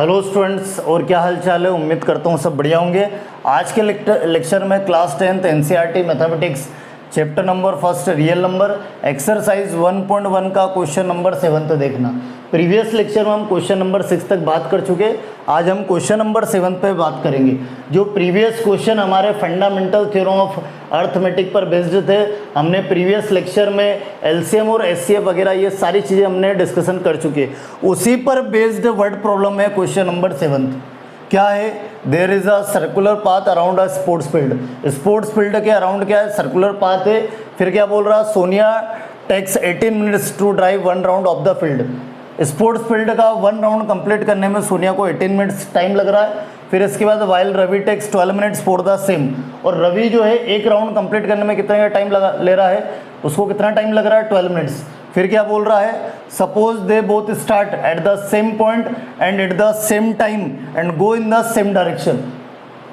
Hello students, और क्या हाल चाल है। उम्मीद करता हूँ सब बढ़िया होंगे। आज के लेक्चर में class 10th NCERT mathematics chapter number first real number exercise 1.1 का क्वेश्चन नंबर 7 देखना। प्रीवियस लेक्चर में हम क्वेश्चन नंबर 6 तक बात कर चुके। आज हम क्वेश्चन नंबर 7 पे बात करेंगे। जो प्रीवियस क्वेश्चन हमारे फंडामेंटल थ्योरम ऑफ अर्थमेटिक पर बेस्ड थे, हमने प्रीवियस लेक्चर में एलसीएम और एचसीएफ वगैरह ये सारी चीज़ें हमने डिस्कशन कर चुके। उसी पर बेस्ड वर्ड प्रॉब्लम है क्वेश्चन नंबर 7। क्या है? There is a circular path around a sports field. Sports field के अराउंड क्या है? सर्कुलर पाथ है। फिर क्या बोल रहा? Sonia takes 18 minutes to drive 1 round of the field. Sports field का 1 राउंड कंप्लीट करने में सोनिया को 18 मिनट्स टाइम लग रहा है। फिर इसके बाद while Ravi takes 12 minutes for the same. और रवि जो है 1 राउंड कंप्लीट करने में कितने का टाइम ले रहा है? उसको कितना टाइम लग रहा है? 12 मिनट्स। फिर क्या बोल रहा है? Suppose they both start at the same point and at the same time and go in the same direction.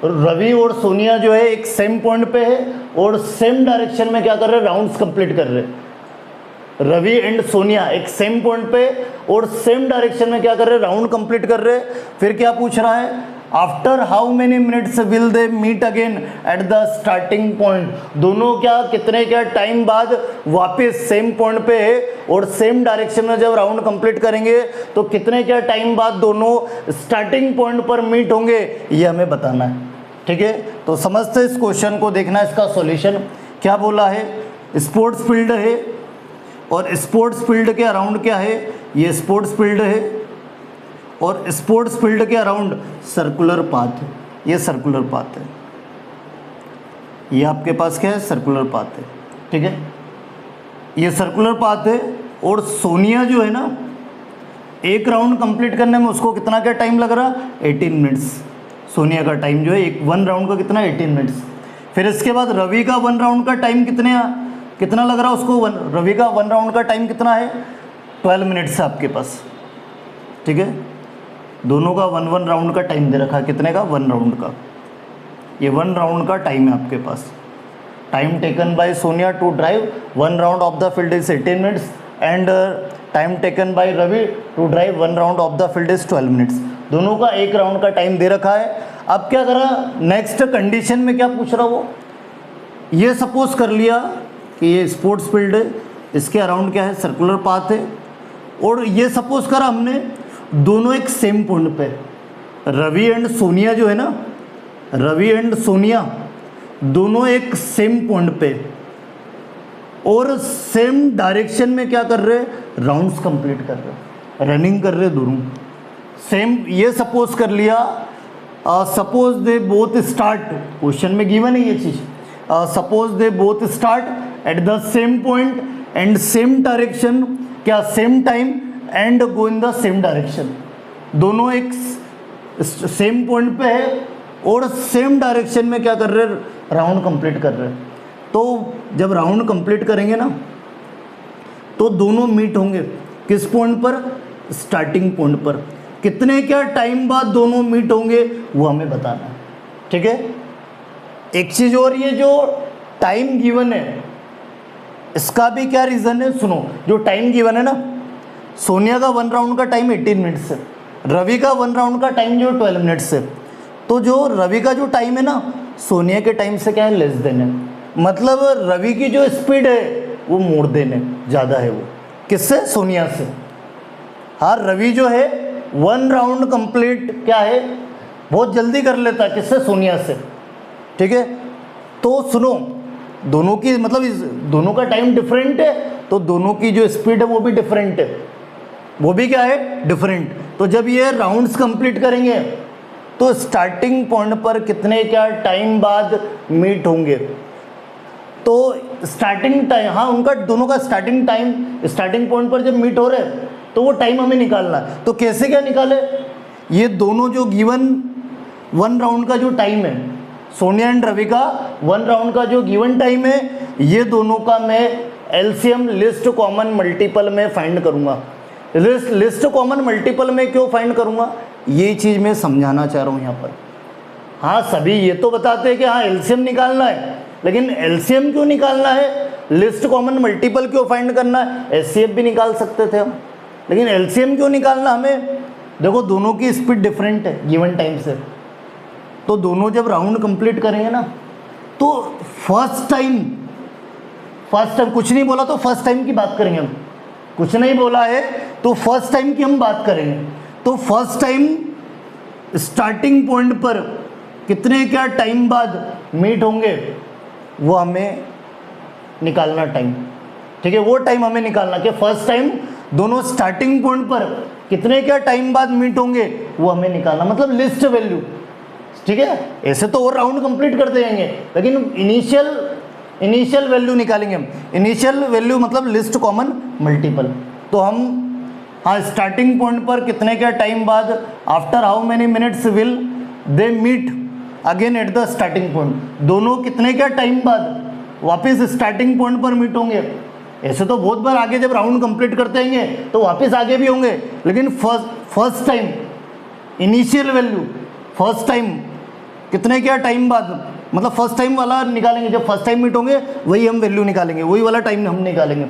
Ravi और सोनिया जो है एक सेम पॉइंट पे है और सेम डायरेक्शन में क्या कर रहे हैं? राउंड्स कंप्लीट कर रहे हैं। रवि एंड सोनिया एक सेम पॉइंट पे और सेम डायरेक्शन में क्या कर रहे हैं? राउंड कंप्लीट कर रहे हैं। फिर क्या पूछ रहा है? After how many minutes will they meet again at the starting point. दोनों कितने टाइम बाद वापस सेम पॉइंट पे है और सेम डायरेक्शन में जब राउंड कंप्लीट करेंगे तो कितने टाइम बाद दोनों स्टार्टिंग पॉइंट पर मीट होंगे, ये हमें बताना है। ठीक है, तो समझते इस क्वेश्चन को। देखना इसका सॉल्यूशन क्या बोला है। स्पोर्ट्स फील्ड है और स्पोर्ट्स फील्ड के अराउंड क्या है? ये स्पोर्ट्स फील्ड है और स्पोर्ट्स फील्ड के अराउंड सर्कुलर पाथ है। ये सर्कुलर पाथ है। ये आपके पास क्या है? सर्कुलर पाथ है। ठीक है, ये सर्कुलर पाथ है। और सोनिया जो है ना, 1 राउंड कंप्लीट करने में उसको कितना टाइम लग रहा? 18 मिनट्स। सोनिया का टाइम जो है 1 राउंड का कितना? 18 मिनट्स। फिर इसके बाद रवि का 1 राउंड का टाइम कितना लग रहा है उसको? रवि का 1 राउंड का टाइम कितना है? 12 मिनट्स है आपके पास। ठीक है, दोनों का 1 राउंड का टाइम दे रखा है। कितने का? 1 राउंड का। ये 1 राउंड का टाइम है आपके पास। Time taken by Sonia to drive 1 round of the field is 18 minutes and time taken by Ravi to drive 1 round of the field is 12 minutes. दोनों का 1 राउंड का टाइम दे रखा है। अब क्या करा? नेक्स्ट कंडीशन में क्या पूछ रहा वो? ये सपोज कर लिया कि ये स्पोर्ट्स फील्ड है, इसके अराउंड क्या है? सर्कुलर पाथ है। और ये सपोज करा हमने दोनों एक सेम पॉइंट पे, रवि एंड सोनिया जो है ना, रवि एंड सोनिया दोनों एक सेम पॉइंट पे और सेम डायरेक्शन में क्या कर रहे? राउंड्स कंप्लीट कर रहे, रनिंग कर रहे दोनों सेम। ये सपोज कर लिया। Suppose they both start, question में गिवन है ये चीज। Suppose they both start at the same point and same direction, क्या? Same time and go in the same direction. दोनों एक सेम पॉइंट पे है और सेम डायरेक्शन में क्या कर रहे हैं? राउंड कंप्लीट कर रहे हैं। तो जब राउंड कंप्लीट करेंगे ना तो दोनों मीट होंगे किस पॉइंट पर? स्टार्टिंग पॉइंट पर। कितने टाइम बाद दोनों मीट होंगे वो हमें बताना है। ठीक है, एक चीज और, ये जो टाइम गिवन है इसका भी क्या रीजन है? सुनो, जो टाइम गिवन है ना, सोनिया का 1 राउंड का टाइम 18 मिनट्स है, रवि का 1 राउंड का टाइम जो 12 मिनट्स है। तो जो रवि का जो टाइम है ना, सोनिया के टाइम से क्या है? लेस देन है। मतलब रवि की जो स्पीड है वो मोर देन है, ज़्यादा है वो। किससे? सोनिया से। हाँ, रवि जो है 1 राउंड कंप्लीट क्या है? बहुत जल्दी कर लेता है। किससे? सोनिया से। ठीक है, तो सुनो, दोनों की मतलब दोनों का टाइम डिफरेंट है, तो दोनों की जो स्पीड है वो भी डिफरेंट है। वो भी क्या है? डिफरेंट। तो जब ये राउंड्स कंप्लीट करेंगे तो स्टार्टिंग पॉइंट पर कितने टाइम बाद मीट होंगे? तो स्टार्टिंग टाइम, हाँ, उनका दोनों का स्टार्टिंग टाइम स्टार्टिंग पॉइंट पर जब मीट हो रहे हैं तो वो टाइम हमें निकालना है। तो कैसे क्या निकाले? ये दोनों जो गिवन 1 राउंड का जो टाइम है, सोनिया एंड रवि का 1 राउंड का जो गिवन टाइम है, ये दोनों का मैं एलसीएम लिस्ट कॉमन मल्टीपल में फाइंड करूंगा। लिस्ट कॉमन मल्टीपल में क्यों फाइंड करूंगा? ये चीज़ मैं समझाना चाह रहा हूँ यहाँ पर। हाँ, सभी ये तो बताते हैं कि हाँ एलसीएम निकालना है, लेकिन एलसीएम क्यों निकालना है? लिस्ट कॉमन मल्टीपल क्यों फाइंड करना है? एचसीएफ भी निकाल सकते थे हम, लेकिन एलसीएम क्यों निकालना हमें? देखो दोनों की स्पीड डिफरेंट है गिवन टाइम से, तो दोनों जब राउंड कंप्लीट करेंगे ना तो फर्स्ट टाइम कुछ नहीं बोला तो फर्स्ट टाइम की बात करेंगे हम, कुछ नहीं बोला है तो फर्स्ट टाइम की हम बात करेंगे। तो फर्स्ट टाइम स्टार्टिंग पॉइंट पर कितने क्या टाइम बाद मीट होंगे वो हमें निकालना टाइम, ठीक है, वो टाइम हमें निकालना कि फर्स्ट टाइम दोनों स्टार्टिंग पॉइंट पर कितने क्या टाइम बाद मीट होंगे वो हमें निकालना, मतलब लिस्ट वैल्यू, ठीक है। ऐसे तो और राउंड कंप्लीट करते जाएंगे लेकिन इनिशियल वैल्यू निकालेंगे हम। इनिशियल वैल्यू मतलब लिस्ट कॉमन मल्टीपल। तो हम हाँ स्टार्टिंग पॉइंट पर कितने क्या टाइम बाद, after how many minutes will they meet again at the starting point, दोनों कितने क्या टाइम बाद वापस स्टार्टिंग पॉइंट पर मीट होंगे। ऐसे तो बहुत बार आगे जब राउंड कंप्लीट करते रहेंगे तो वापस आगे भी होंगे, लेकिन first time initial value first time कितने क्या टाइम बाद, मतलब फर्स्ट टाइम वाला निकालेंगे, जब फर्स्ट टाइम मीट होंगे वही हम वैल्यू निकालेंगे, वही वाला टाइम हम निकालेंगे।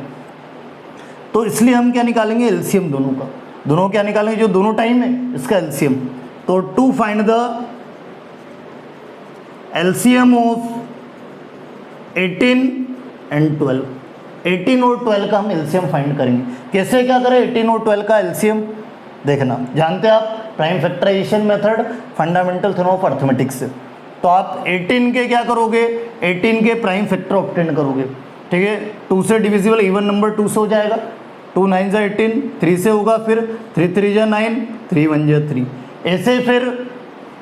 तो इसलिए हम क्या निकालेंगे, एलसीएम दोनों का, दोनों क्या निकालेंगे, जो दोनों टाइम है इसका एलसीएम। तो to find the LCM of 18 and 12, 18 और 12 का हम एलसीएम फाइंड करेंगे। कैसे क्या करें 18 और 12 का एलसीएम, देखना जानते हैं आप prime factorization method fundamental theorem of arithmetics से। तो आप 18 के क्या करोगे, 18 के प्राइम फैक्टर ऑब्टेन करोगे, ठीक है। 2 से डिविजिबल इवन नंबर 2 से हो जाएगा, 2 9 जा 18, 3 से होगा, फिर 3 3 जा 9, 3 1 जा 3। ऐसे फिर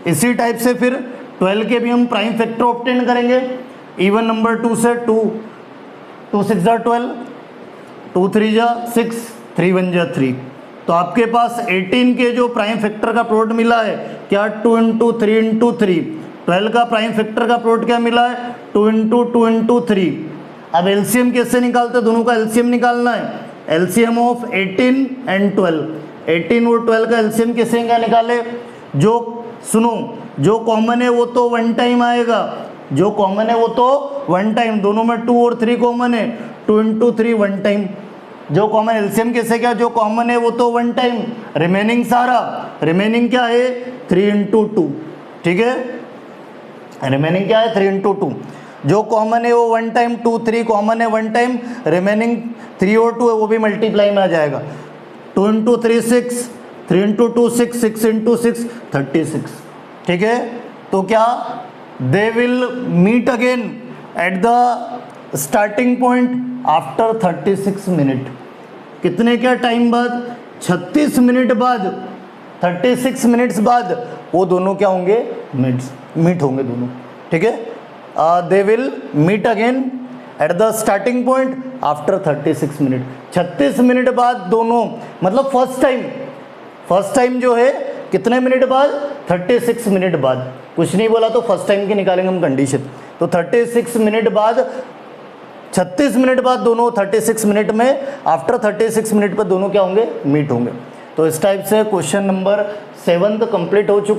इसी टाइप से फिर 12 के भी हम प्राइम फैक्टर ऑब्टेन करेंगे, इवन नंबर 2 से 2 6 जा 12, 2 3 जा 6, 3 1 जा 3। तो आपके पास 18 के जो प्राइम फैक्टर का प्रोडक्ट मिला है क्या, 2 × 3 × 3। 12 का प्राइम फैक्टर का प्रोडक्ट क्या मिला है, 2 × 2 × 3। अब एलसीएम कैसे निकालते हैं, दोनों का एलसीएम निकालना है, एलसीएम ऑफ 18 एंड 12। 18 और 12 का एलसीएम कैसे क्या निकाले, जो सुनो जो कॉमन है वो तो वन टाइम आएगा, जो कॉमन है वो तो वन टाइम, दोनों में 2 और 3 कॉमन है, 2 × 3 वन टाइम। जो कॉमन एलसीएम कैसे क्या, जो कॉमन है वो तो वन टाइम, रिमेनिंग सारा, रिमेनिंग क्या है 3 × 2, ठीक है, रिमेनिंग क्या है 3 × 2। जो कॉमन है वो वन टाइम, 2 3 कॉमन है वन टाइम, रिमेनिंग 3 और 2 है वो भी मल्टीप्लाई में आ जाएगा, 2 × 3 6, 3 × 2 6, 6 × 6 36, ठीक है। तो क्या they will meet again at the starting point after 36 minute, कितने क्या टाइम बाद, 36 मिनट बाद, 36 मिनट्स बाद वो दोनों क्या होंगे, मीट होंगे दोनों, ठीक है। They will meet again at the starting point after 36 minute, 36 minute बाद दोनों, मतलब फर्स्ट टाइम जो है कितने मिनट बाद, 36 मिनट बाद, कुछ नहीं बोला तो फर्स्ट टाइम की निकालेंगे हम कंडीशन। तो 36 मिनट बाद, 36 मिनट बाद दोनों 36 मिनट में, आफ्टर 36 मिनट पर दोनों क्या होंगे, मीट होंगे। तो इस टाइप से क्वेश्चन नंबर 7 कंप्लीट हो चुका।